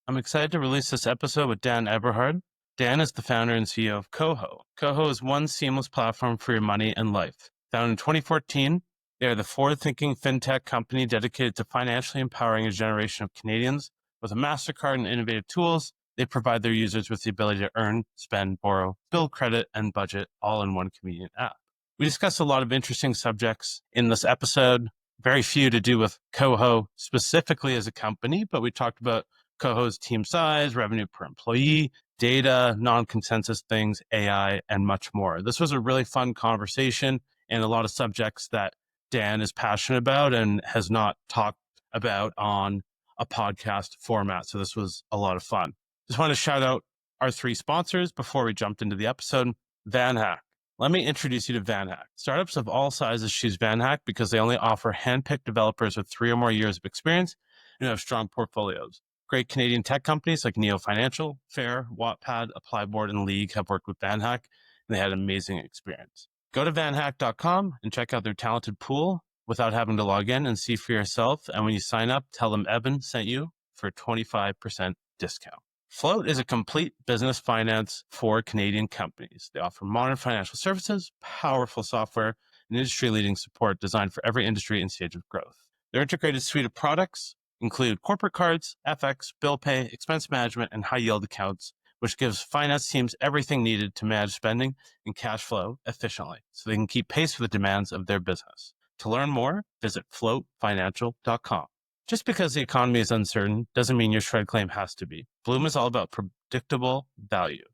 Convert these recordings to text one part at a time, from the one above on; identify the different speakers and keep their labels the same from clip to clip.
Speaker 1: I'm excited to release this episode with Dan Eberhard. Dan is the founder and CEO of KOHO. KOHO is one seamless platform for your money and life. Founded in 2014, they are the forward-thinking fintech company dedicated to financially empowering a generation of Canadians. With a Mastercard and innovative tools, they provide their users with the ability to earn, spend, borrow, build credit, and budget all in one convenient app. We discussed a lot of interesting subjects in this episode, very few to do with KOHO specifically as a company, but we talked about KOHO's team size, revenue per employee, data, non-consensus things, AI, and much more. This was a really fun conversation and a lot of subjects that Dan is passionate about and has not talked about on a podcast format. So this was a lot of fun. Just want to shout out our three sponsors before we jumped into the episode. VanHack. Let me introduce you to VanHack. Startups of all sizes choose VanHack because they only offer handpicked developers with 3 or more years of experience and have strong portfolios. Great Canadian tech companies like Neo Financial, Fair, Wattpad, Applyboard, and League have worked with VanHack, and they had an amazing experience. Go to vanhack.com and check out their talented pool without having to log in and see for yourself. And when you sign up, tell them Evan sent you for a 25% discount. Float is a complete business finance for Canadian companies. They offer modern financial services, powerful software, and industry-leading support designed for every industry and stage of growth. Their integrated suite of products include corporate cards, FX, bill pay, expense management, and high-yield accounts, which gives finance teams everything needed to manage spending and cash flow efficiently so they can keep pace with the demands of their business. To learn more, visit floatfinancial.com. Just because the economy is uncertain doesn't mean your shred claim has to be. Bloom is all about predictable value.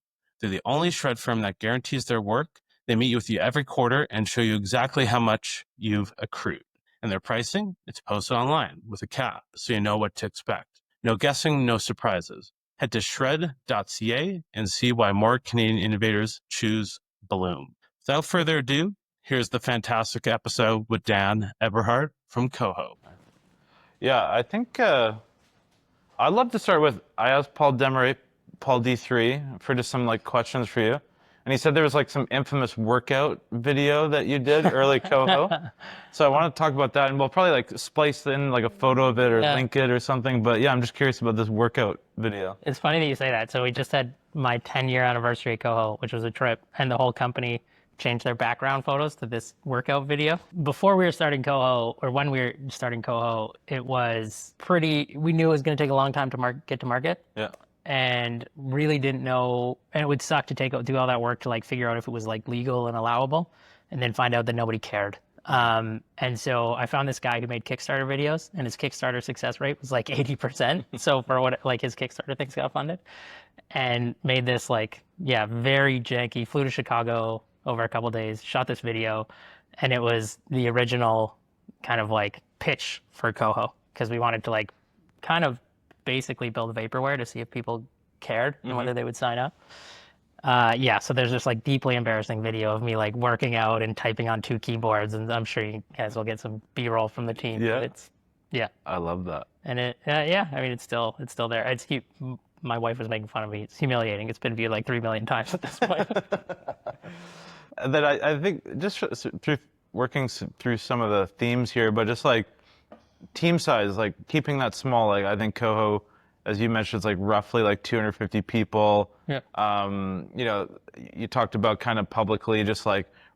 Speaker 1: They're the only shred firm that guarantees their work. They meet with you every quarter and show you exactly how much you've accrued. And their pricing, it's posted online with a cap, so you know what to expect. No guessing, no surprises. Head to shred.ca and see why more Canadian innovators choose Bloom. Without further ado, here's the fantastic episode with Dan Eberhard from KOHO. Yeah, I think I'd love to start with, I asked Paul Demeray, Paul D3, for just some questions for you. And he said there was some infamous workout video that you did early KOHO. So I want to talk about that, and we'll probably splice in a photo of it or link it or something. But yeah, I'm just curious about this workout video.
Speaker 2: It's funny that you say that. So we just had my 10-year anniversary at KOHO, which was a trip, and the whole company changed their background photos to this workout video. Before we were starting KOHO, or when we were starting KOHO, it was we knew it was going to take a long time to get to market.
Speaker 1: Yeah.
Speaker 2: And really didn't know, and it would suck to do all that work to figure out if it was legal and allowable, and then find out that nobody cared. And so I found this guy who made Kickstarter videos, and his Kickstarter success rate was 80%. So for what his Kickstarter things got funded, and made this very janky, flew to Chicago over a couple of days, shot this video, and it was the original kind of pitch for KOHO, because we wanted to kind of basically build vaporware to see if people cared and whether they would sign up. So there's this deeply embarrassing video of me working out and typing on 2 keyboards, and I'm sure you guys will get some B-roll from the team.
Speaker 1: Yeah. I love that.
Speaker 2: And it's still there. My wife was making fun of me. It's humiliating. It's been viewed 3 million times at this point.
Speaker 1: And then I think just through working through some of the themes here, but just team size, keeping that small, I think KOHO, as you mentioned, is roughly 250 people.
Speaker 2: Yeah.
Speaker 1: You talked about kind of publicly just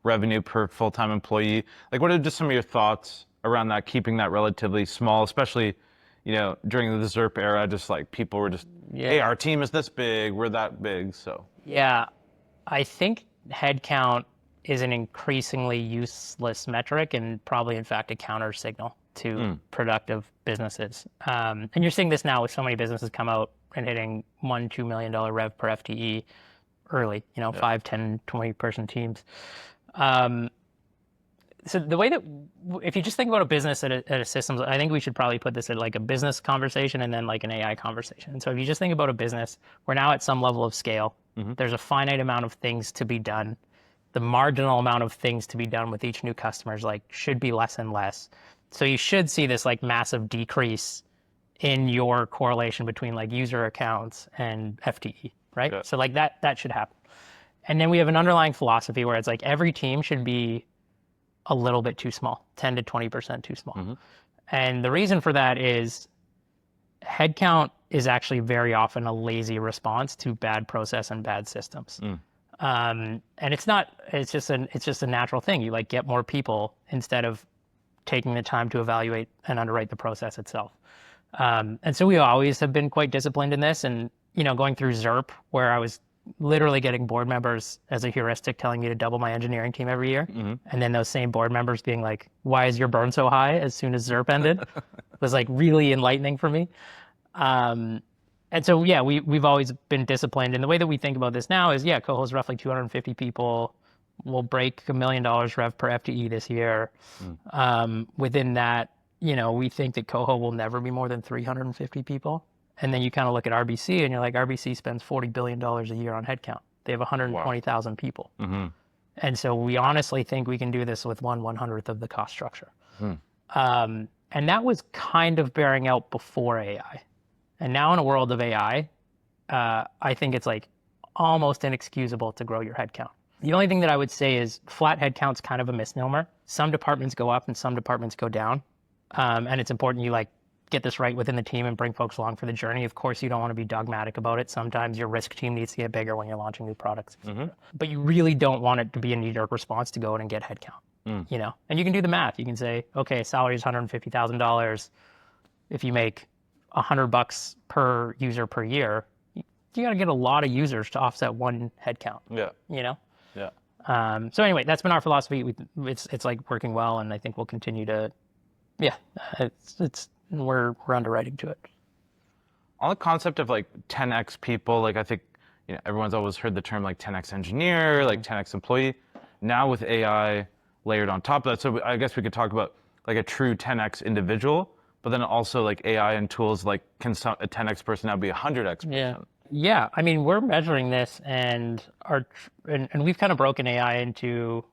Speaker 1: revenue per full-time employee. What are just some of your thoughts around that, keeping that relatively small, especially, during the ZERP era, just people were just, hey, our team is this big, we're that big, so.
Speaker 2: Yeah, I think headcount is an increasingly useless metric, and probably in fact a counter signal to productive businesses. And you're seeing this now with so many businesses come out and hitting $1-2 million rev per FTE early, 5, 10, 20 person teams. So the way that, if you just think about a business at a systems, I think we should probably put this at a business conversation and then an AI conversation. So if you just think about a business, we're now at some level of scale. There's a finite amount of things to be done. The marginal amount of things to be done with each new customer is should be less and less. So you should see this massive decrease in your correlation between user accounts and FTE, right?
Speaker 1: Okay.
Speaker 2: So that should happen. And then we have an underlying philosophy where it's every team should be a little bit too small, 10 to 20% too small. And the reason for that is headcount is actually very often a lazy response to bad process and bad systems. And it's just a natural thing. You like get more people instead of taking the time to evaluate and underwrite the process itself. And so we always have been quite disciplined in this. And, going through ZERP, where I was literally getting board members as a heuristic telling me to double my engineering team every year. And then those same board members being like, why is your burn so high as soon as ZERP ended? Was like really enlightening for me. And so, yeah, we've always been disciplined. And the way that we think about this now is, KOHO is roughly 250 people. We'll break $1 million rev per FTE this year. Within that, we think that KOHO will never be more than 350 people. And then you kind of look at RBC and you're like, RBC spends $40 billion a year on headcount. They have 120,000 people. And so we honestly think we can do this with 1/100th of the cost structure. And that was kind of bearing out before AI. And now in a world of AI, I think it's like almost inexcusable to grow your headcount. The only thing that I would say is flat headcount's kind of a misnomer. Some departments go up and some departments go down. And it's important you get this right within the team and bring folks along for the journey. Of course, you don't want to be dogmatic about it. Sometimes your risk team needs to get bigger when you're launching new products. But you really don't want it to be a knee-jerk response to go in and get headcount. And you can do the math. You can say, okay, salary is $150,000. If you make $100 per user per year, you got to get a lot of users to offset one headcount. So anyway, that's been our philosophy. It's like working well, and I think we'll continue to. We're underwriting to it.
Speaker 3: On the concept of like 10x people, I think everyone's always heard the term like 10x engineer, like 10x employee. Now with AI layered on top of that, so I guess we could talk about like a true 10x individual. But then also like AI and tools, like can a 10x person now be a 100x person?
Speaker 2: Yeah. I mean, we're measuring this and we've kind of broken AI into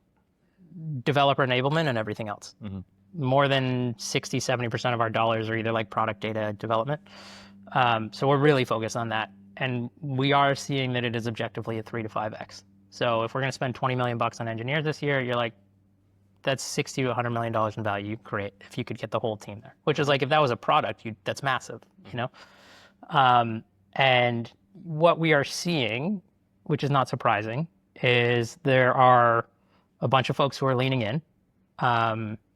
Speaker 2: developer enablement and everything else. More than 60, 70% of our dollars are either like product data development. So we're really focused on that. And we are seeing that it is objectively a 3 to 5x. So if we're going to spend $20 million on engineers this year, you're like, that's $60 to $100 million in value you create if you could get the whole team there. Which is like, if that was a product, that's massive, And what we are seeing, which is not surprising, is there are a bunch of folks who are leaning in,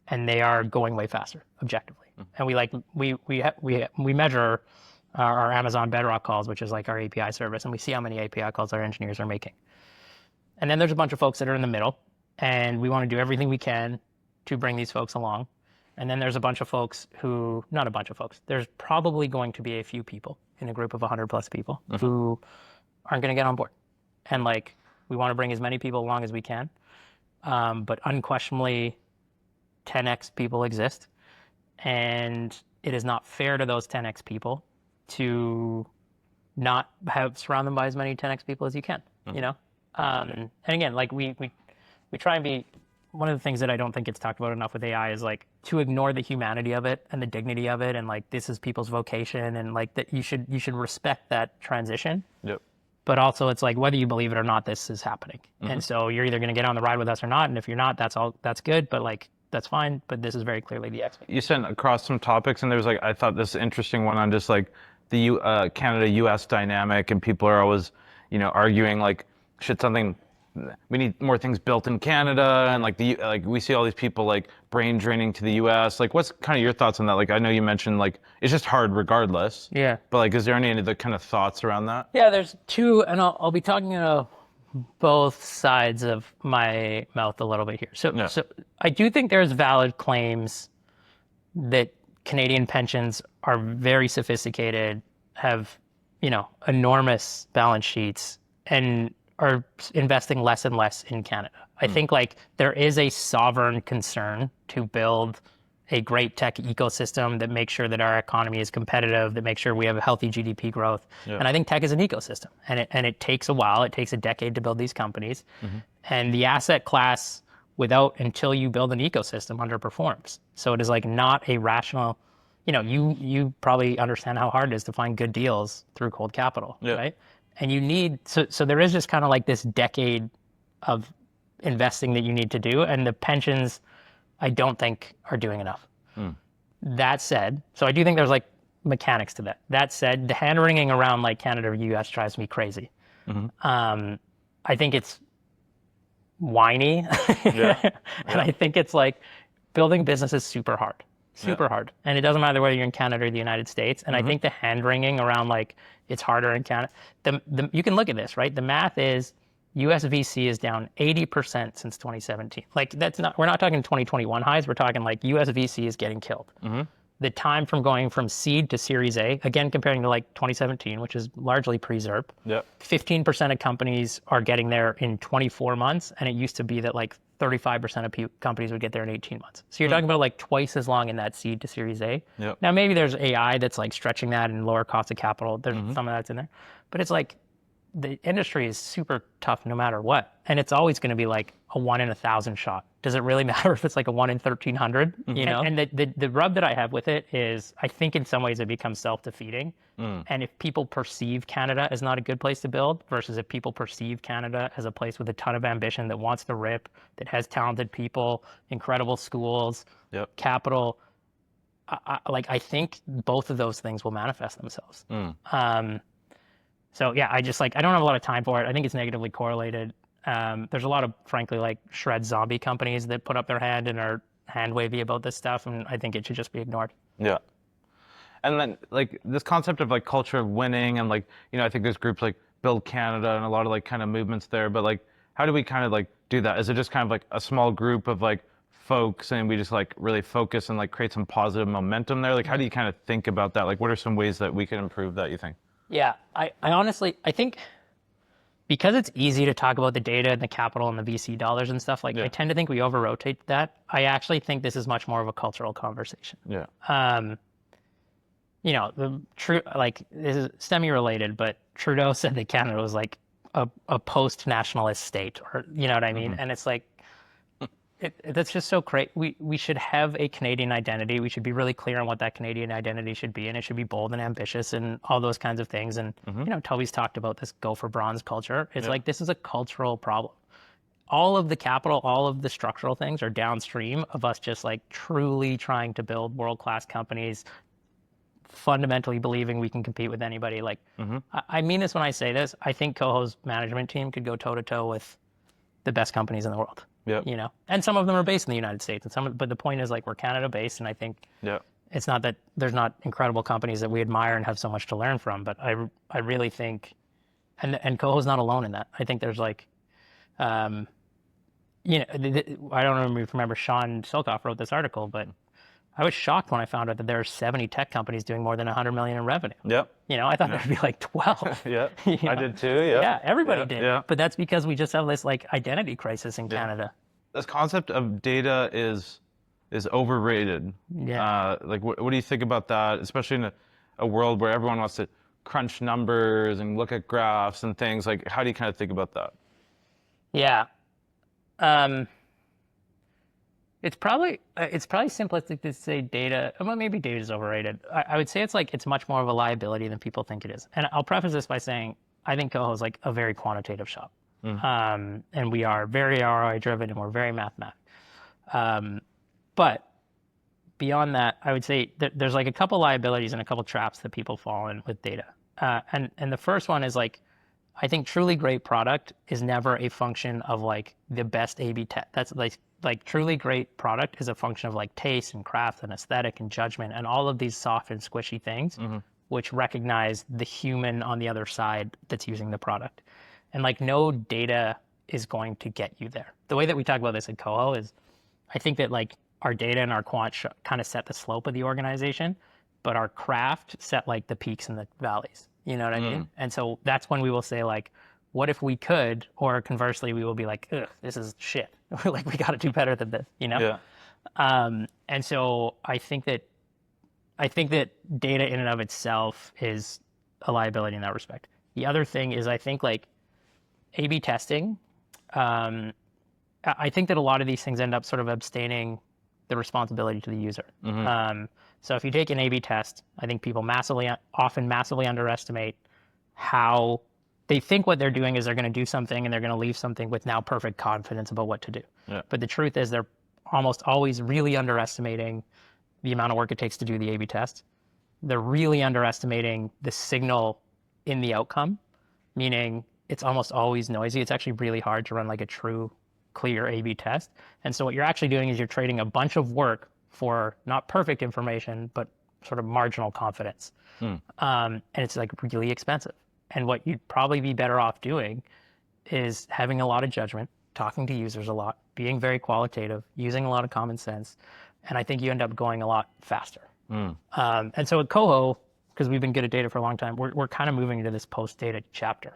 Speaker 2: and they are going way faster, objectively. And we measure our Amazon Bedrock calls, which is like our API service, and we see how many API calls our engineers are making. And then there's a bunch of folks that are in the middle, and we want to do everything we can to bring these folks along. And then there's a bunch of folks not a bunch of folks, there's probably going to be a few people in a group of 100 plus people who aren't going to get on board. And we want to bring as many people along as we can. But unquestionably, 10x people exist. And it is not fair to those 10x people to not surround them by as many 10x people as you can, And again, we try and be, one of the things that I don't think gets talked about enough with AI is to ignore the humanity of it and the dignity of it. And this is people's vocation, and that you should respect that transition. But also it's whether you believe it or not, this is happening. And so you're either going to get on the ride with us or not. And if you're not, that's good. But that's fine. But this is very clearly the expectation.
Speaker 3: You sent across some topics, and there was I thought this interesting one on just the Canada-US dynamic, and people are always, arguing should something, we need more things built in Canada, and we see all these people brain draining to the US. What's kind of your thoughts on that? I know you mentioned it's just hard regardless.
Speaker 2: Yeah.
Speaker 3: But is there any other kind of thoughts around that?
Speaker 2: Yeah, there's two, and I'll be talking both sides of my mouth a little bit here. So I do think there's valid claims that Canadian pensions are very sophisticated, have, enormous balance sheets, and are investing less and less in Canada. I think there is a sovereign concern to build a great tech ecosystem that makes sure that our economy is competitive, that makes sure we have a healthy GDP growth. Yeah. And I think tech is an ecosystem, and it takes a while. It takes a decade to build these companies. And the asset class, until you build an ecosystem, underperforms. So it is not a rational, you probably understand how hard it is to find good deals through cold capital, right? And you need, so there is just kind of this decade of investing that you need to do, and the pensions, I don't think, are doing enough. That said, so I do think there's mechanics to that. That said, the hand wringing around like Canada or US drives me crazy. I think it's whiny.
Speaker 3: Yeah.
Speaker 2: And I think it's like building business is super hard. Super hard. And it doesn't matter whether you're in Canada or the United States. And I think the hand wringing around like it's harder in Canada. You can look at this, right? The math is US VC is down 80% since 2017. Like we're not talking 2021 highs. We're talking like US VC is getting killed. The time from going from seed to Series A, again, comparing to like 2017, which is largely pre-ZERP, 15% of companies are getting there in 24 months. And it used to be that like 35% of companies would get there in 18 months. So you're talking about like twice as long in that seed to Series A. Now, maybe there's AI that's like stretching that and lower cost of capital. There's some of that's in there. But it's like the industry is super tough no matter what. And it's always going to be like a 1 in 1,000 shot. Does it really matter if it's like a 1 in 1,300? You know? And the rub that I have with it is I think in some ways it becomes self-defeating. And if people perceive Canada as not a good place to build versus if people perceive Canada as a place with a ton of ambition that wants to rip, that has talented people, incredible schools, capital, I think both of those things will manifest themselves. So yeah, I don't have a lot of time for it. I think it's negatively correlated. There's a lot of, frankly, like shred zombie companies that put up their hand and are hand wavy about this stuff, and I think it should just be ignored.
Speaker 3: Yeah. And then like this concept of like culture of winning and like, you know, I think there's groups like Build Canada and a lot of like kind of movements there, but like how do we kind of like do that? Is it just kind of like a small group of like folks and we just like really focus and like create some positive momentum there? Like how do you kind of think about that? Like what are some ways that we can improve that, you think?
Speaker 2: Yeah, I honestly, I think because it's easy to talk about the data and the capital and the VC dollars and stuff, like I tend to think we over-rotate that. I actually think this is much more of a cultural conversation. You know, this is semi-related, but Trudeau said that Canada was like a post-nationalist state, or you know what I mean? And it's like, that's just so crazy. We should have a Canadian identity. We should be really clear on what that Canadian identity should be, and it should be bold and ambitious and all those kinds of things. And you know, Toby's talked about this go for bronze culture. It's like this is a cultural problem. All of the capital, all of the structural things are downstream of us just like truly trying to build world-class companies, fundamentally believing we can compete with anybody. Like I mean this when I say this. I think KOHO's management team could go toe-to-toe with the best companies in the world. You know, and some of them are based in the United States, and but the point is like we're Canada based, and I think it's not that there's not incredible companies that we admire and have so much to learn from, but I really think, and KOHO's not alone in that. I think there's like, you know, I don't remember Sean Silkoff wrote this article, but I was shocked when I found out that there are 70 tech companies doing more than 100 million in revenue. You know, I thought there'd be like 12. You know?
Speaker 3: I did too.
Speaker 2: Yeah, everybody did. But that's because we just have this like identity crisis in Canada.
Speaker 3: This concept of data is overrated. Like, what do you think about that, especially in a world where everyone wants to crunch numbers and look at graphs and things? Like, how do you kind of think about that?
Speaker 2: Yeah. It's probably simplistic to say data. Well, maybe data is overrated. I would say it's much more of a liability than people think it is. And I'll preface this by saying I think KOHO is like a very quantitative shop, and we are very ROI driven and we're very mathematical. But beyond that, I would say there's like a couple liabilities and a couple traps that people fall in with data. And the first one is like, I think truly great product is never a function of like the best A/B test. That's like truly great product is a function of like taste and craft and aesthetic and judgment and all of these soft and squishy things, which recognize the human on the other side that's using the product. And like no data is going to get you there. The way that we talk about this at KOHO is, I think that like our data and our quant kind of set the slope of the organization, but our craft set like the peaks and the valleys. You know what I mean? And so that's when we will say like, what if we could, or conversely, we will be like, ugh, this is shit. Like we got to do better than this, you know? And so I think that data in and of itself is a liability in that respect. The other thing is I think like A/B testing, I think that a lot of these things end up sort of abstaining the responsibility to the user. So if you take an A/B test, I think people often massively underestimate how they think what they're doing is they're going to do something and they're going to leave something with now perfect confidence about what to do. But the truth is they're almost always really underestimating the amount of work it takes to do the A/B test. they're really underestimating the signal in the outcome, meaning it's almost always noisy. It's actually really hard to run like a true, clear A/B test. And so what you're actually doing is you're trading a bunch of work for not perfect information, but sort of marginal confidence. And it's like really expensive. And what you'd probably be better off doing is having a lot of judgment, talking to users a lot, being very qualitative, using a lot of common sense. And I think you end up going a lot faster. And so at KOHO, because we've been good at data for a long time, we're kind of moving into this post-data chapter,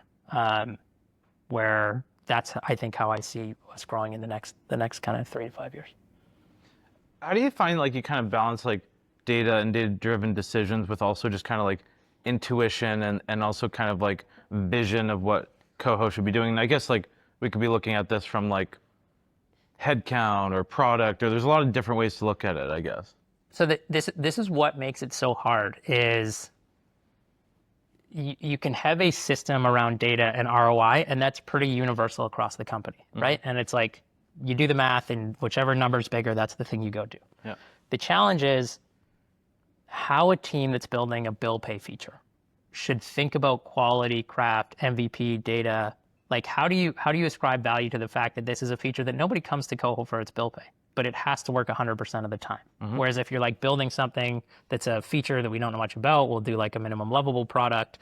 Speaker 2: where that's, I think, how I see us growing in the next kind of 3 to 5 years.
Speaker 3: How do you find like you kind of balance like data and data-driven decisions with also just kind of like intuition and also kind of like vision of what KOHO should be doing? And I guess like we could be looking at this from like headcount or product, or there's a lot of different ways to look at it, I guess.
Speaker 2: So this is what makes it so hard is you can have a system around data and ROI, and that's pretty universal across the company, right? And it's like you do the math, and whichever number's bigger, that's the thing you go do.
Speaker 3: Yeah.
Speaker 2: The challenge is how a team that's building a bill pay feature should think about quality, craft, MVP, data. Like how do you ascribe value to the fact that this is a feature that nobody comes to KOHO for its bill pay, but it has to work 100% of the time. Whereas if you're like building something that's a feature that we don't know much about, we'll do like a minimum lovable product.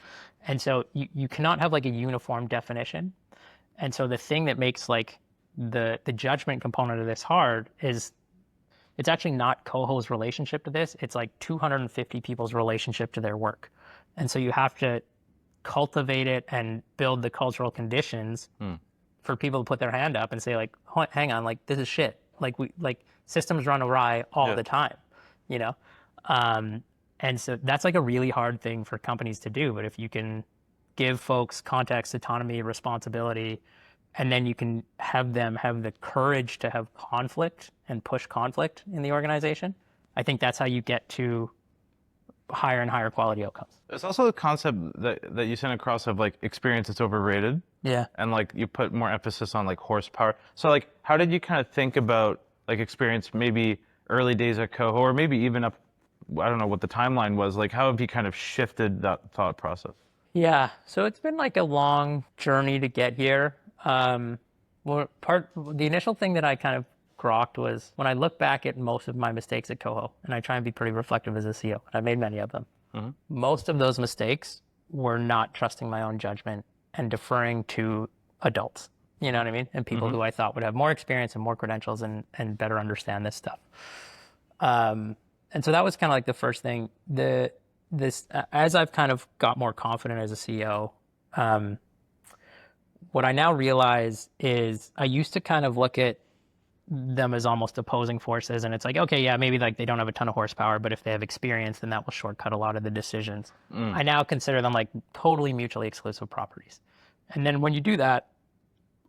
Speaker 2: And so you cannot have like a uniform definition. And so the thing that makes like the judgment component of this hard is it's actually not KOHO's relationship to this. It's like 250 people's relationship to their work. And so you have to cultivate it and build the cultural conditions for people to put their hand up and say like, hang on, like this is shit. Like systems run awry all the time, you know? And so that's like a really hard thing for companies to do. But if you can give folks context, autonomy, responsibility, and then you can have them have the courage to have conflict and push conflict in the organization, I think that's how you get to higher and higher quality outcomes.
Speaker 3: It's also the concept that you sent across of like experience that's overrated.
Speaker 2: Yeah.
Speaker 3: And like you put more emphasis on like horsepower. So like how did you kind of think about like experience maybe early days at KOHO, or maybe even up, I don't know what the timeline was, like how have you kind of shifted that thought process?
Speaker 2: Yeah, so it's been like a long journey to get here. The initial thing that I kind of grokked was when I look back at most of my mistakes at KOHO, and I try and be pretty reflective as a CEO, and I made many of them. Most of those mistakes were not trusting my own judgment and deferring to adults, you know what I mean? And people who I thought would have more experience and more credentials and better understand this stuff. And so that was kind of like the first thing. As I've kind of got more confident as a CEO, what I now realize is I used to kind of look at them as almost opposing forces, and it's like, okay, yeah, maybe like they don't have a ton of horsepower, but if they have experience, then that will shortcut a lot of the decisions. I now consider them like totally mutually exclusive properties. And then when you do that,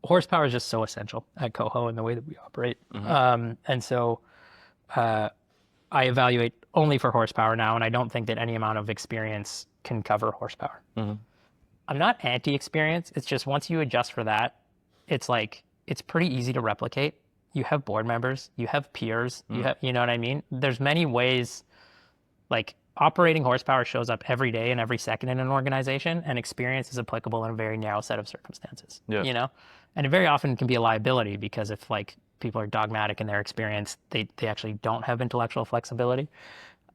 Speaker 2: horsepower is just so essential at KOHO in the way that we operate. And so I evaluate only for horsepower now, and I don't think that any amount of experience can cover horsepower. I'm not anti-experience. It's just once you adjust for that, it's like, it's pretty easy to replicate. You have board members, you have peers, you know what I mean? There's many ways, like operating horsepower shows up every day and every second in an organization, and experience is applicable in a very narrow set of circumstances, you know? And it very often can be a liability because if like people are dogmatic in their experience, they actually don't have intellectual flexibility.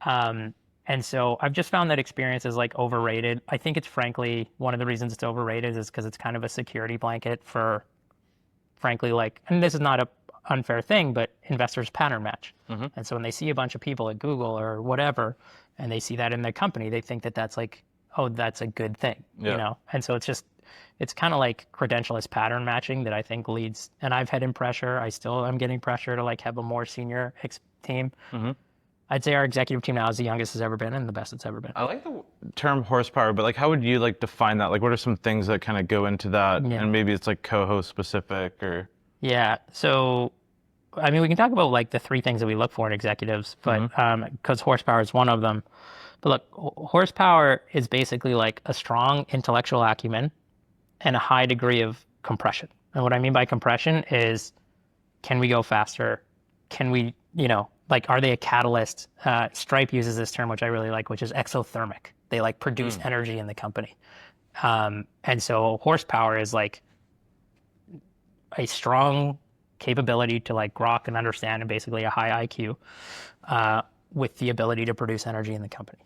Speaker 2: And so I've just found that experience is like overrated. I think it's frankly, one of the reasons it's overrated is because it's kind of a security blanket for, frankly, like, and this is not a unfair thing, but investors pattern match. And so when they see a bunch of people at Google or whatever, and they see that in their company, they think that that's like, oh, that's a good thing, you know? And so it's kind of like credentialist pattern matching that I think leads, and I've had in pressure, I still am getting pressure to like have a more senior team. I'd say our executive team now is the youngest it's ever been and the best it's ever been.
Speaker 3: I like the term horsepower, but like how would you like define that? Like what are some things that kind of go into that? And maybe it's like KOHO specific or...
Speaker 2: Yeah. So, I mean, we can talk about like the 3 things that we look for in executives, but because horsepower is one of them. But look, horsepower is basically like a strong intellectual acumen and a high degree of compression. And what I mean by compression is, can we go faster? Can we, you know, like, are they a catalyst? Stripe uses this term, which I really like, which is exothermic. They like produce energy in the company. And so horsepower is like a strong capability to like grok and understand, and basically a high IQ with the ability to produce energy in the company.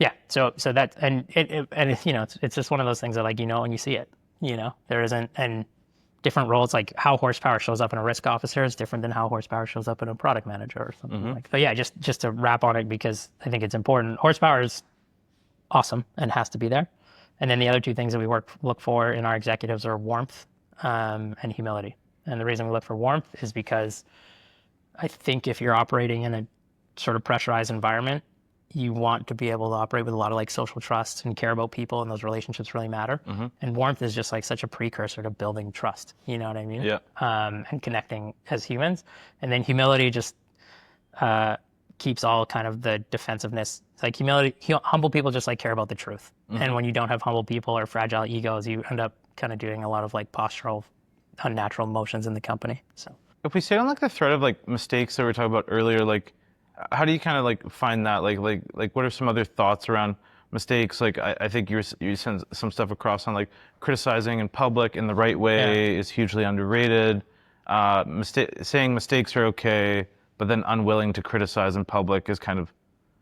Speaker 2: Yeah, so that, and it, you know, it's just one of those things that, like, you know, when you see it, you know, there isn't, and different roles, like how horsepower shows up in a risk officer is different than how horsepower shows up in a product manager or something like. But yeah, just to wrap on it, because I think it's important. Horsepower is awesome and has to be there. And then the other two things that we look for in our executives are warmth and humility. And the reason we look for warmth is because I think if you're operating in a sort of pressurized environment, you want to be able to operate with a lot of like social trust and care about people, and those relationships really matter. And warmth is just like such a precursor to building trust. You know what I mean?
Speaker 3: Yeah.
Speaker 2: And connecting as humans. And then humility just keeps all kind of the defensiveness. It's like humility, humble people just like care about the truth. And when you don't have humble people or fragile egos, you end up kind of doing a lot of like postural, unnatural motions in the company. So
Speaker 3: if we stay on like the thread of like mistakes that we were talking about earlier, like how do you kind of like find that? Like what are some other thoughts around mistakes? Like I think you sent some stuff across on like criticizing in public in the right way is hugely underrated. Saying mistakes are okay, but then unwilling to criticize in public is kind of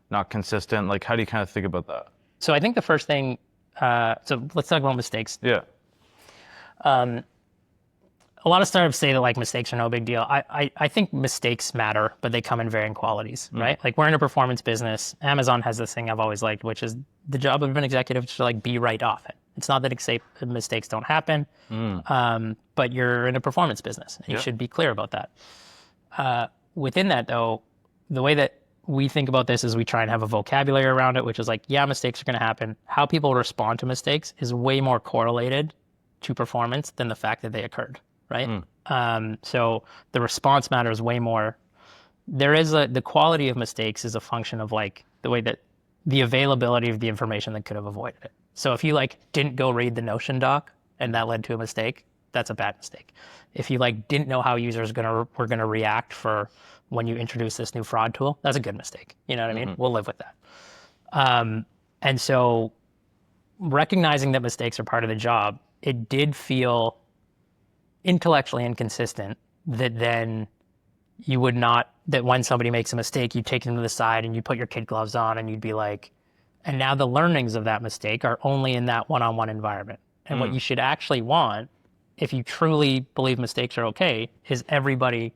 Speaker 3: not consistent. Like how do you kind of think about that?
Speaker 2: So I think the first thing, so let's talk about mistakes.
Speaker 3: Yeah.
Speaker 2: A lot of startups say that like mistakes are no big deal. I think mistakes matter, but they come in varying qualities, right? Like we're in a performance business. Amazon has this thing I've always liked, which is the job of an executive to like be right often. It's not that mistakes don't happen, but you're in a performance business. And you should be clear about that. Within that though, the way that we think about this is we try and have a vocabulary around it, which is like, yeah, mistakes are going to happen. How people respond to mistakes is way more correlated to performance than the fact that they occurred. Right? So the response matters way more. The quality of mistakes is a function of like the way that the availability of the information that could have avoided it. So if you like didn't go read the Notion doc and that led to a mistake, that's a bad mistake. If you like didn't know how users were gonna react for when you introduce this new fraud tool, that's a good mistake. You know what I mean? We'll live with that. And so recognizing that mistakes are part of the job, it did feel intellectually inconsistent that then you would not, that when somebody makes a mistake, you take them to the side and you put your kid gloves on and you'd be like, and now the learnings of that mistake are only in that one-on-one environment. And what you should actually want, if you truly believe mistakes are okay, is everybody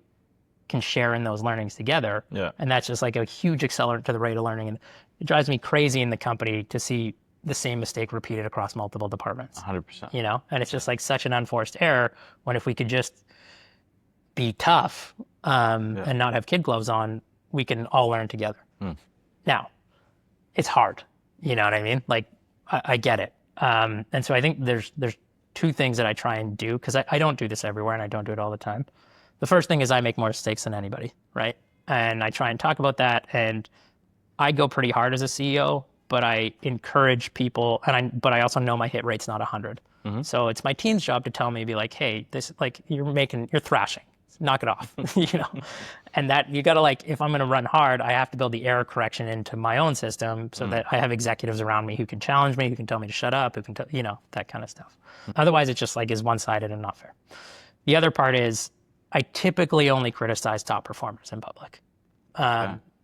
Speaker 2: can share in those learnings together.
Speaker 3: Yeah.
Speaker 2: And that's just like a huge accelerant to the rate of learning. And it drives me crazy in the company to see the same mistake repeated across multiple departments.
Speaker 3: 100%.
Speaker 2: You know, and it's just like such an unforced error, when if we could just be tough and not have kid gloves on, we can all learn together. Now, it's hard. You know what I mean? Like, I get it. And so I think there's two things that I try and do, because I don't do this everywhere and I don't do it all the time. The first thing is I make more mistakes than anybody, right? And I try and talk about that. And I go pretty hard as a CEO, but I encourage people, but I also know my hit rate's not 100. So it's my team's job to tell me, be like, hey, this, like, you're thrashing, knock it off, you know? And that you gotta, like, if I'm gonna run hard, I have to build the error correction into my own system so that I have executives around me who can challenge me, who can tell me to shut up, who can, you know, that kind of stuff. Otherwise, it just like is one-sided and not fair. The other part is I typically only criticize top performers in public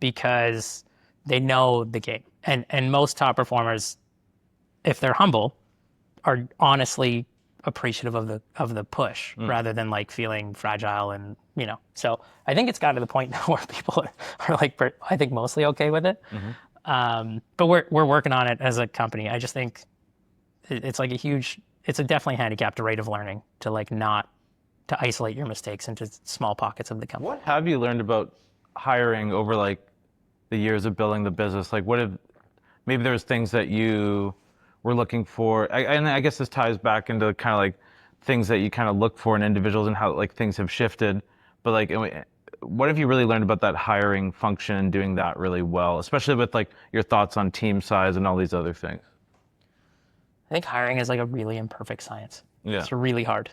Speaker 2: because they know the game. And most top performers, if they're humble, are honestly appreciative of the push rather than like feeling fragile and, you know. So I think it's gotten to the point now where people are like, I think mostly okay with it. But we're working on it as a company. I just think it's like it's a definitely handicapped rate of learning to like not to isolate your mistakes into small pockets of the company.
Speaker 3: What have you learned about hiring over like the years of building the business? Like maybe there's things that you were looking for, and I guess this ties back into kind of like things that you kind of look for in individuals and how like things have shifted. But like, what have you really learned about that hiring function and doing that really well, especially with like your thoughts on team size and all these other things?
Speaker 2: I think hiring is like a really imperfect science.
Speaker 3: Yeah.
Speaker 2: It's really hard.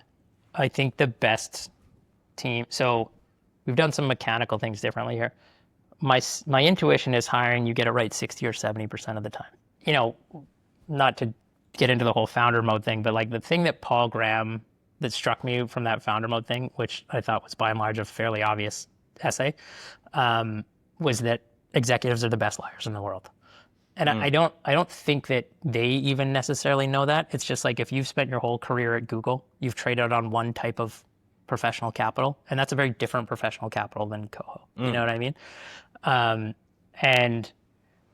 Speaker 2: I think the best team, so we've done some mechanical things differently here. My intuition is hiring, you get it right 60 or 70% of the time. You know, not to get into the whole founder mode thing, but like the thing that Paul Graham, that struck me from that founder mode thing, which I thought was by and large a fairly obvious essay, was that executives are the best liars in the world. And I don't think that they even necessarily know that. It's just like if you've spent your whole career at Google, you've traded on one type of professional capital, and that's a very different professional capital than KOHO. You know what I mean? And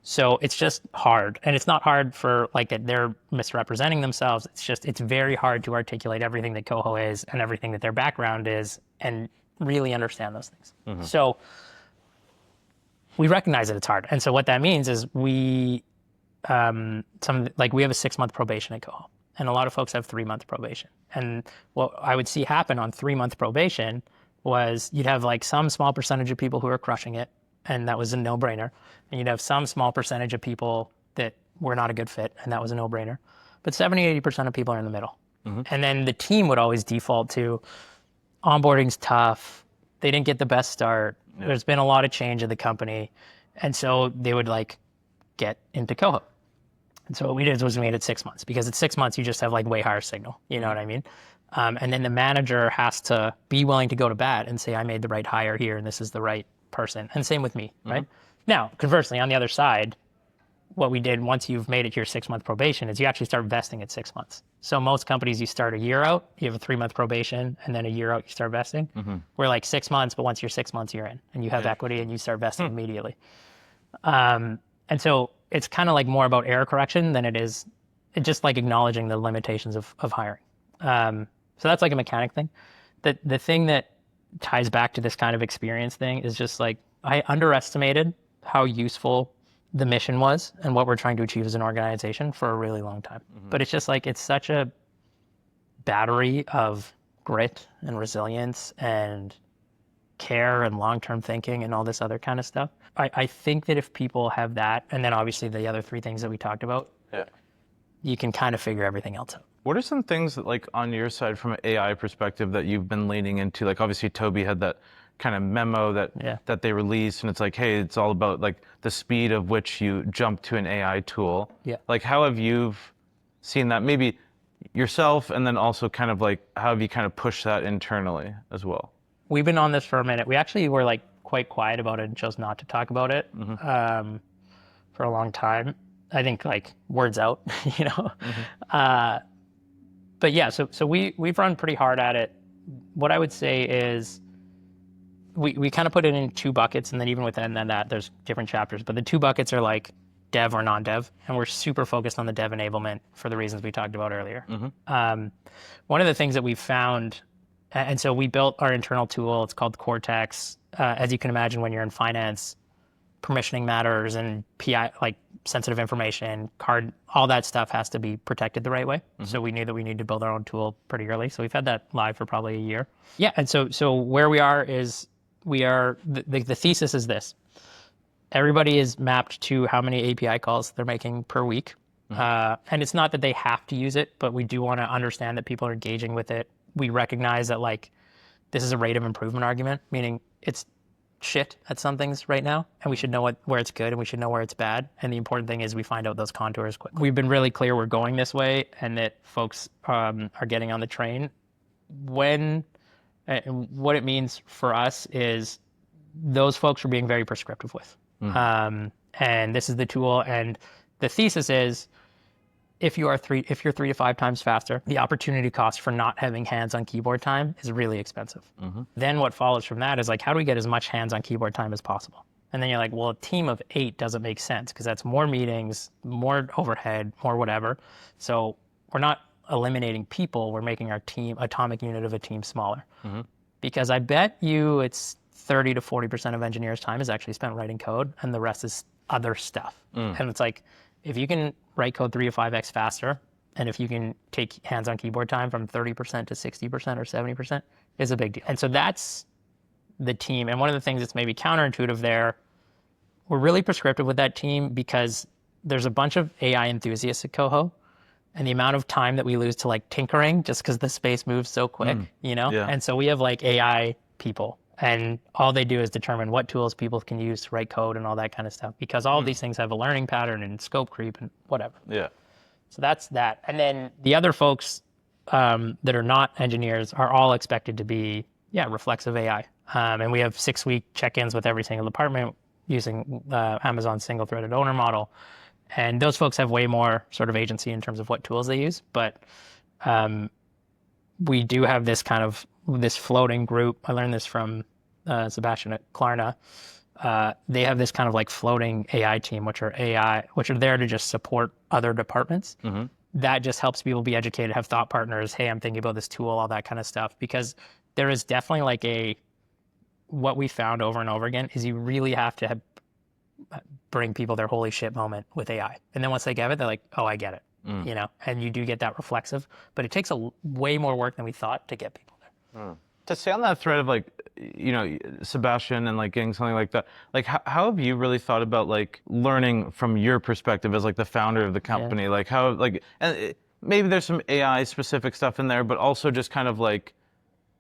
Speaker 2: so it's just hard. And it's not hard for like they're misrepresenting themselves. It's just, it's very hard to articulate everything that KOHO is and everything that their background is and really understand those things. So we recognize that it's hard. And so what that means is we have a 6-month probation at KOHO, and a lot of folks have 3-month probation. And what I would see happen on 3-month probation was you'd have like some small percentage of people who are crushing it, and that was a no-brainer. And you'd have some small percentage of people that were not a good fit, and that was a no-brainer. But 70, 80% of people are in the middle. And then the team would always default to onboarding's tough. They didn't get the best start. There's been a lot of change in the company. And so they would like get into KOHO. And so what we did was we made it 6 months, because at 6 months, you just have like way higher signal. You know what I mean? And then the manager has to be willing to go to bat and say, I made the right hire here, and this is the right person. And same with me, right? Now, conversely, on the other side, what we did once you've made it your 6-month probation is you actually start vesting at 6 months. So most companies, you start a year out, you have a 3-month probation, and then a year out, you start vesting. We're like 6 months, but once you're 6 months, you're in, and you have equity, and you start vesting immediately. And so it's kind of like more about error correction than it is just like acknowledging the limitations of hiring. So that's like a mechanic thing. The thing that ties back to this kind of experience thing is just like, I underestimated how useful the mission was and what we're trying to achieve as an organization for a really long time. But it's just like, it's such a battery of grit and resilience and care and long-term thinking and all this other kind of stuff. I think that if people have that, and then obviously the other 3 things that we talked about, you can kind of figure everything else out.
Speaker 3: What are some things that, like, on your side from an AI perspective that you've been leaning into? Like, obviously Toby had that kind of memo that they released, and it's like, hey, it's all about like the speed of which you jump to an AI tool. Like, how have you seen that maybe yourself, and then also kind of like, how have you kind of pushed that internally as well?
Speaker 2: We've been on this for a minute. We actually were like quite quiet about it and chose not to talk about it for a long time. I think like words out, you know? But yeah, so we've run pretty hard at it. What I would say is we kind of put it in 2 buckets, and then even within that, there's different chapters. But the 2 buckets are like dev or non-dev, and we're super focused on the dev enablement for the reasons we talked about earlier. One of the things that we've found, and so we built our internal tool, it's called Cortex. As you can imagine, when you're in finance, permissioning matters, and PI, like sensitive information, card, all that stuff has to be protected the right way. So we knew that we needed to build our own tool pretty early. So we've had that live for probably a year. Yeah, and so where we are is the thesis is this. Everybody is mapped to how many API calls they're making per week. And it's not that they have to use it, but we do want to understand that people are engaging with it. We recognize that like this is a rate of improvement argument, meaning it's shit at some things right now, and we should know where it's good and we should know where it's bad. And the important thing is we find out those contours quickly. We've been really clear we're going this way, and that folks are getting on the train. What it means for us is those folks we're being very prescriptive with. And this is the tool, and the thesis is if you're 3 to 5 times faster, the opportunity cost for not having hands-on keyboard time is really expensive. Then what follows from that is like, how do we get as much hands-on keyboard time as possible? And then you're like, well, a team of 8 doesn't make sense, because that's more meetings, more overhead, more whatever. So we're not eliminating people, we're making our atomic unit of a team smaller. Because I bet you it's 30 to 40% of engineers' time is actually spent writing code, and the rest is other stuff. And it's like, if you can write code 3 to 5x faster, and if you can take hands-on keyboard time from 30% to 60% or 70%, is a big deal. And so that's the team. And one of the things that's maybe counterintuitive there, we're really prescriptive with that team because there's a bunch of AI enthusiasts at KOHO, and the amount of time that we lose to like tinkering just because the space moves so quick, you know? And so we have like AI people And all they do is determine what tools people can use to write code and all that kind of stuff, because all of these things have a learning pattern and scope creep and whatever.
Speaker 3: Yeah.
Speaker 2: So that's that. And then the other folks that are not engineers are all expected to be, reflexive AI. And we have 6-week check-ins with every single department using Amazon's single-threaded owner model. And those folks have way more sort of agency in terms of what tools they use. But we do have this kind of this floating group. I learned this from Sebastian at Klarna. They have this kind of like floating AI team, which are there to just support other departments.
Speaker 3: Mm-hmm.
Speaker 2: That just helps people be educated, have thought partners. Hey, I'm thinking about this tool, all that kind of stuff. Because there is definitely like what we found over and over again is you really have to bring people their holy shit moment with AI. And then once they get it, they're like, oh, I get it. You know, and you do get that reflexive, but it takes way more work than we thought to get people there.
Speaker 3: To stay on that thread of like, Sebastian and like getting something like that, like how have you really thought about like learning from your perspective as like the founder of the company? Yeah. Like how, like, and maybe there's some AI specific stuff in there, but also just kind of like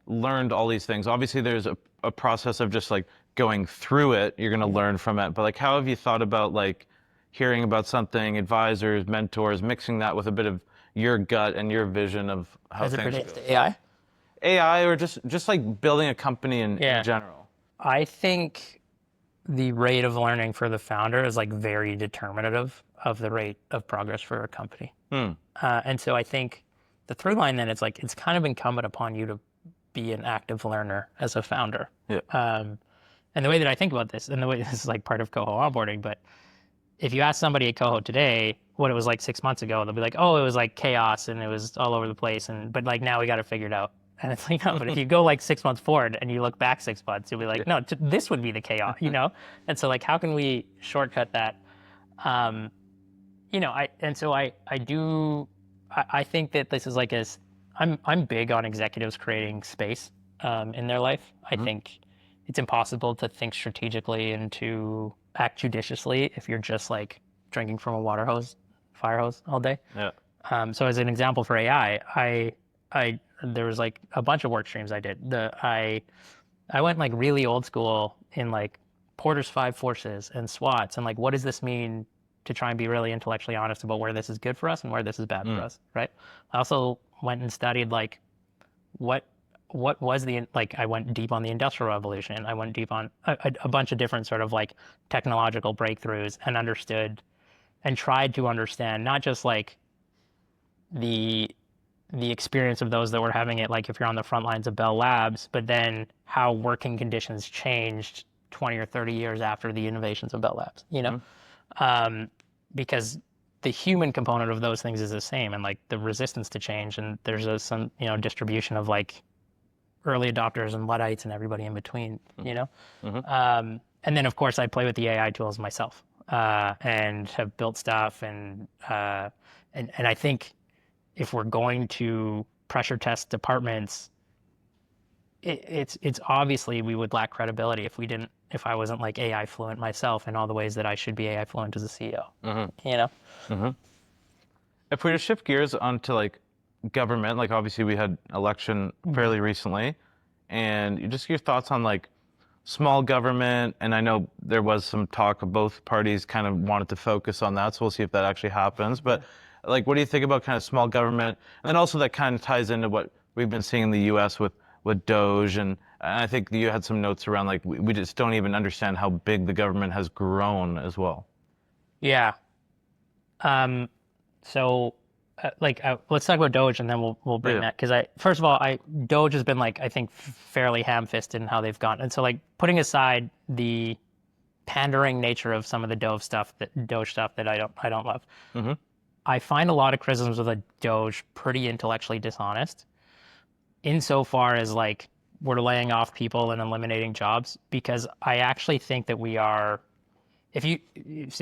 Speaker 3: learned all these things. Obviously there's a process of just like going through it, you're going to learn from it. But like, how have you thought about like hearing about something, advisors, mentors, mixing that with a bit of your gut and your vision of how
Speaker 2: as
Speaker 3: things
Speaker 2: it pertains
Speaker 3: go?
Speaker 2: to AI?
Speaker 3: AI or just like building a company in general?
Speaker 2: I think the rate of learning for the founder is like very determinative of the rate of progress for a company. And so I think the through line then it's like, it's kind of incumbent upon you to be an active learner as a founder.
Speaker 3: Yeah.
Speaker 2: And the way that I think about this, and the way this is like part of KOHO onboarding, but if you ask somebody at KOHO today what it was like 6 months ago, they'll be like, oh, it was like chaos and it was all over the place. But like now we got it figured out. And it's like, no, but if you go like 6 months forward and you look back 6 months, you'll be like, no, this would be the chaos, And so like, how can we shortcut that? I think that this is like I'm big on executives creating space in their life. I think it's impossible to think strategically and to act judiciously if you're just like drinking from a fire hose all day.
Speaker 3: Yeah.
Speaker 2: So as an example for AI, there was like a bunch of work streams I did. I went like really old school in like Porter's 5 forces and SWOTs and like, what does this mean, to try and be really intellectually honest about where this is good for us and where this is bad for us, right? I also went and studied like what was I went deep on the Industrial Revolution. I went deep on a bunch of different sort of like technological breakthroughs and understood and tried to understand not just like the experience of those that were having it, like if you're on the front lines of Bell Labs, but then how working conditions changed 20 or 30 years after the innovations of Bell Labs, because the human component of those things is the same, and like the resistance to change, and there's some distribution of like early adopters and Luddites and everybody in between, and then of course I play with the AI tools myself and have built stuff, and I think if we're going to pressure test departments, it's obviously we would lack credibility if I wasn't like AI fluent myself in all the ways that I should be AI fluent as a CEO.
Speaker 3: If we just shift gears onto like government, like obviously we had election fairly recently, and just your thoughts on like small government, and I know there was some talk of both parties kind of wanted to focus on that, so we'll see if that actually happens. But like, what do you think about kind of small government? And then also that kind of ties into what we've been seeing in the U.S. with Doge, and I think you had some notes around like we just don't even understand how big the government has grown as well.
Speaker 2: Yeah. So let's talk about Doge, and then we'll bring that, because first of all, Doge has been like, I think, fairly ham-fisted in how they've gone, and so like putting aside the pandering nature of some of the Doge stuff that I don't love. I find a lot of criticisms of the Doge pretty intellectually dishonest, insofar as like we're laying off people and eliminating jobs, because I actually think that we are. So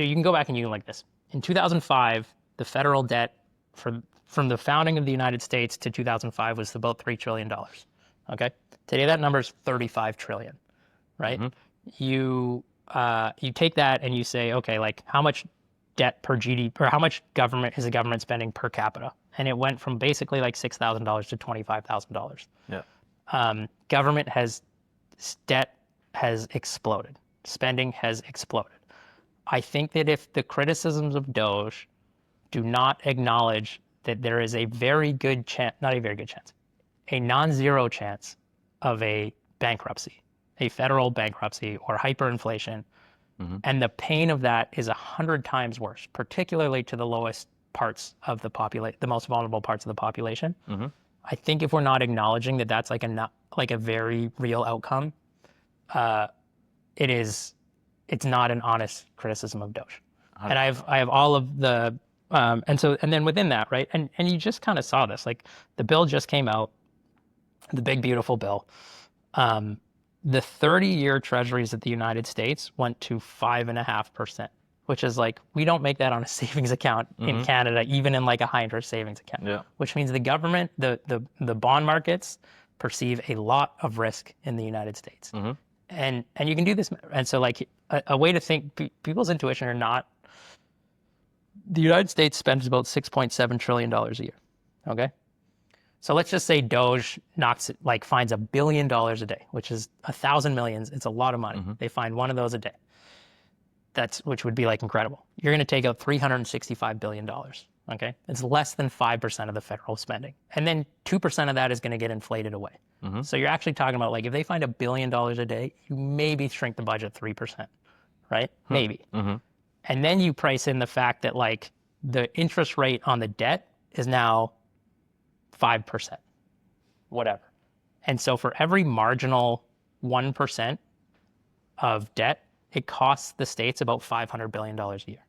Speaker 2: you can go back and you can like this. In 2005, the federal debt from the founding of the United States to 2005 was about $3 trillion. Okay, today that number is 35 trillion, right? You take that and you say, okay, like how much debt per GDP, or how much is the government spending per capita? And it went from basically like $6,000 to $25,000.
Speaker 3: Yeah.
Speaker 2: Government has debt has exploded. Spending has exploded. I think that if the criticisms of Doge do not acknowledge that there is a very good chance, not a very good chance, a non-zero chance of a bankruptcy, a federal bankruptcy or hyperinflation, and the pain of that is 100 times worse, particularly to the lowest parts of the population, the most vulnerable parts of the population. I think if we're not acknowledging that that's like a very real outcome, it's not an honest criticism of Doge. And I have all of the and then within that, right? And you just kind of saw this, like the bill just came out, the big beautiful bill. The 30-year treasuries of the United States went to 5.5%, which is like, we don't make that on a savings account in Canada, even in like a high interest savings account.
Speaker 3: Yeah.
Speaker 2: Which means the government, the bond markets perceive a lot of risk in the United States. And you can do this. And so like a way to think, people's intuition are not, the United States spends about $6.7 trillion a year. Okay. So let's just say Doge finds $1 billion a day, which is 1,000 millions. It's a lot of money. They find one of those a day. Which would be like incredible. You're going to take out $365 billion. Okay. It's less than 5% of the federal spending. And then 2% of that is going to get inflated away. So you're actually talking about like, if they find $1 billion a day, you maybe shrink the budget 3%, right? Maybe. And then you price in the fact that like the interest rate on the debt is now 5%, whatever. And so for every marginal 1% of debt, it costs the states about $500 billion a year.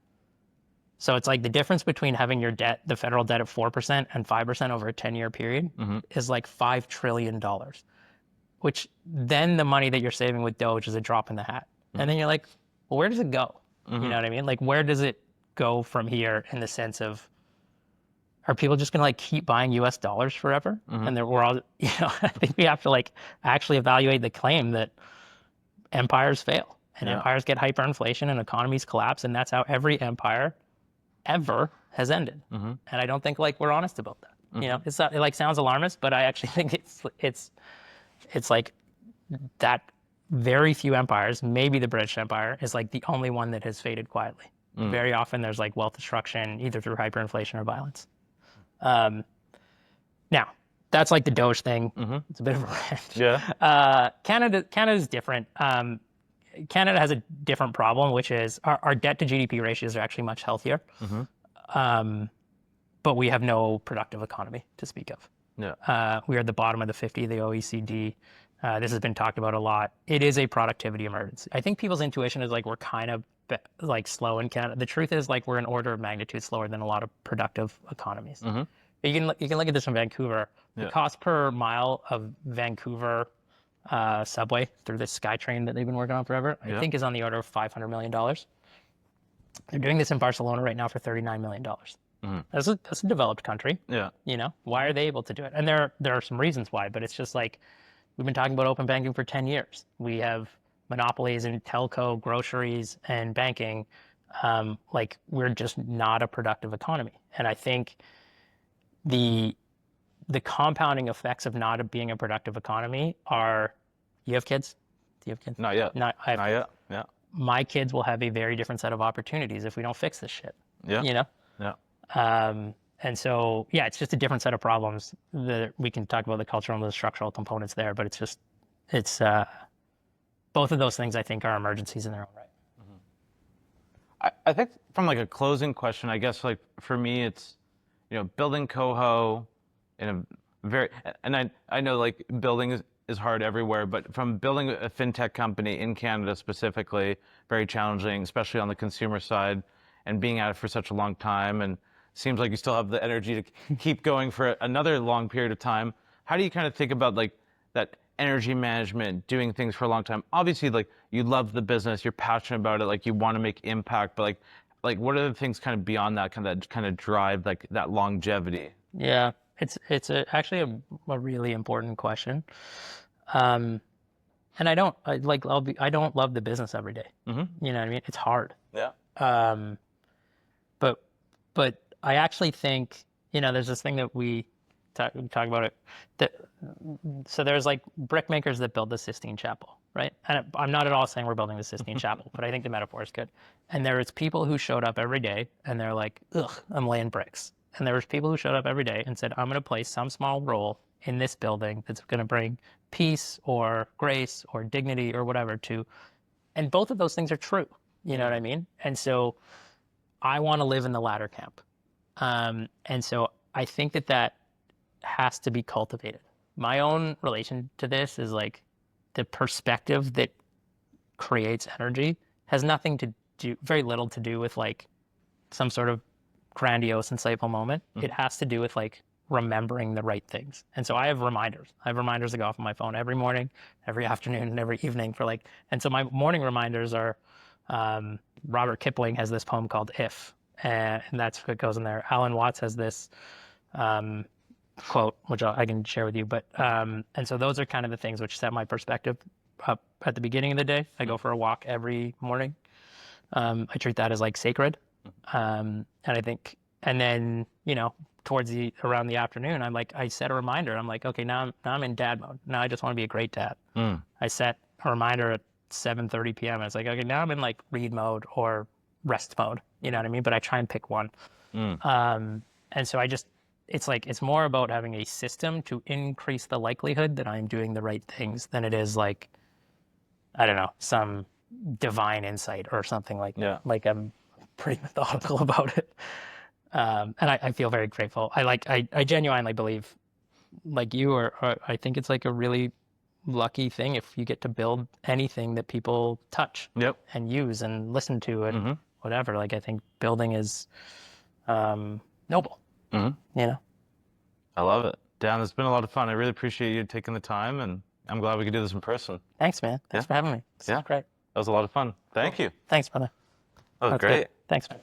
Speaker 2: So it's like the difference between having your debt, the federal debt at 4% and 5% over a 10-year period is like $5 trillion, which then the money that you're saving with Doge is a drop in the hat. And then you're like, well, where does it go? You know what I mean? Like, where does it go from here in the sense of, are people just going to like keep buying US dollars forever? And we're all, I think we have to like actually evaluate the claim that empires fail and empires get hyperinflation and economies collapse. And that's how every empire ever has ended. And I don't think like we're honest about that. It's not, it like sounds alarmist, but I actually think it's like that very few empires, maybe the British Empire is like the only one that has faded quietly. Very often there's like wealth destruction, either through hyperinflation or violence. Now, that's like the Doge thing. It's a bit of a rant.
Speaker 3: Yeah.
Speaker 2: Canada's different. Canada has a different problem, which is our debt to GDP ratios are actually much healthier. But we have no productive economy to speak of.
Speaker 3: Yeah.
Speaker 2: We are at the bottom of the 50 of the OECD. This has been talked about a lot. It is a productivity emergency. I think people's intuition is like we're kind of like slow in Canada. The truth is like we're an order of magnitude slower than a lot of productive economies. You can look at this from Vancouver. The cost per mile of Vancouver subway through this SkyTrain that they've been working on forever, I think is on the order of $500 million. They're doing this in Barcelona right now for $39 million. That's a developed country.
Speaker 3: Yeah.
Speaker 2: Why are they able to do it? And there are some reasons why, but it's just like, we've been talking about open banking for 10 years. We have monopolies in telco, groceries, and banking. Like we're just not a productive economy. And I think the compounding effects of not being a productive economy are, you have kids? Do you have kids?
Speaker 3: Not yet.
Speaker 2: Not
Speaker 3: yet. Yeah.
Speaker 2: My kids will have a very different set of opportunities if we don't fix this shit.
Speaker 3: Yeah.
Speaker 2: Yeah. And so, yeah, it's just a different set of problems that we can talk about the cultural and the structural components there, but it's both of those things I think are emergencies in their own right.
Speaker 3: I think from like a closing question, I guess like for me, it's, building KOHO in a very, and I know like building is hard everywhere, but from building a fintech company in Canada specifically, very challenging, especially on the consumer side, and being at it for such a long time, and seems like you still have the energy to keep going for another long period of time. How do you kind of think about like that energy management, doing things for a long time? Obviously, like you love the business, you're passionate about it, like you want to make impact, but like what are the things kind of beyond that kind of drive like that longevity?
Speaker 2: Yeah, it's actually a really important question. And I don't love the business every day. You know what I mean? It's hard.
Speaker 3: Yeah.
Speaker 2: But I actually think, there's this thing that we talk about it. So there's like brick makers that build the Sistine Chapel, right? And I'm not at all saying we're building the Sistine Chapel, but I think the metaphor is good. And there was people who showed up every day and they're like, ugh, I'm laying bricks. And there was people who showed up every day and said, I'm going to play some small role in this building that's going to bring peace or grace or dignity or whatever to. And both of those things are true. You know what I mean? And so I want to live in the latter camp. And so I think that has to be cultivated. My own relation to this is like the perspective that creates energy has nothing to do, very little to do with like some sort of grandiose, insightful moment. It has to do with like remembering the right things. And so I have reminders. I have reminders that go off on my phone every morning, every afternoon, and every evening for like, and so my morning reminders are, Robert Kipling has this poem called If, and that's what goes in there. Alan Watts has this quote, which I can share with you. But and so those are kind of the things which set my perspective up at the beginning of the day. I go for a walk every morning. I treat that as like sacred. And I think, and then, you know, towards around the afternoon, I set a reminder. I'm like, okay, now I'm in dad mode. Now I just want to be a great dad. I set a reminder at 7:30 p.m. It's like, okay, now I'm in like read mode or rest mode. You know what I mean? But I try and pick one. And so it's more about having a system to increase the likelihood that I'm doing the right things than it is like, I don't know, some divine insight or something like that. Like I'm pretty methodical about it. And I feel very grateful. I genuinely believe like you, or I think it's like a really lucky thing if you get to build anything that people touch and use and listen to and whatever. Like I think building is noble. You know?
Speaker 3: I love it. Dan, it's been a lot of fun. I really appreciate you taking the time, and I'm glad we could do this in person.
Speaker 2: Thanks, man. Thanks for having me. This was great.
Speaker 3: That was a lot of fun. Thank you.
Speaker 2: Thanks, brother.
Speaker 3: That was great.
Speaker 2: Good. Thanks, man.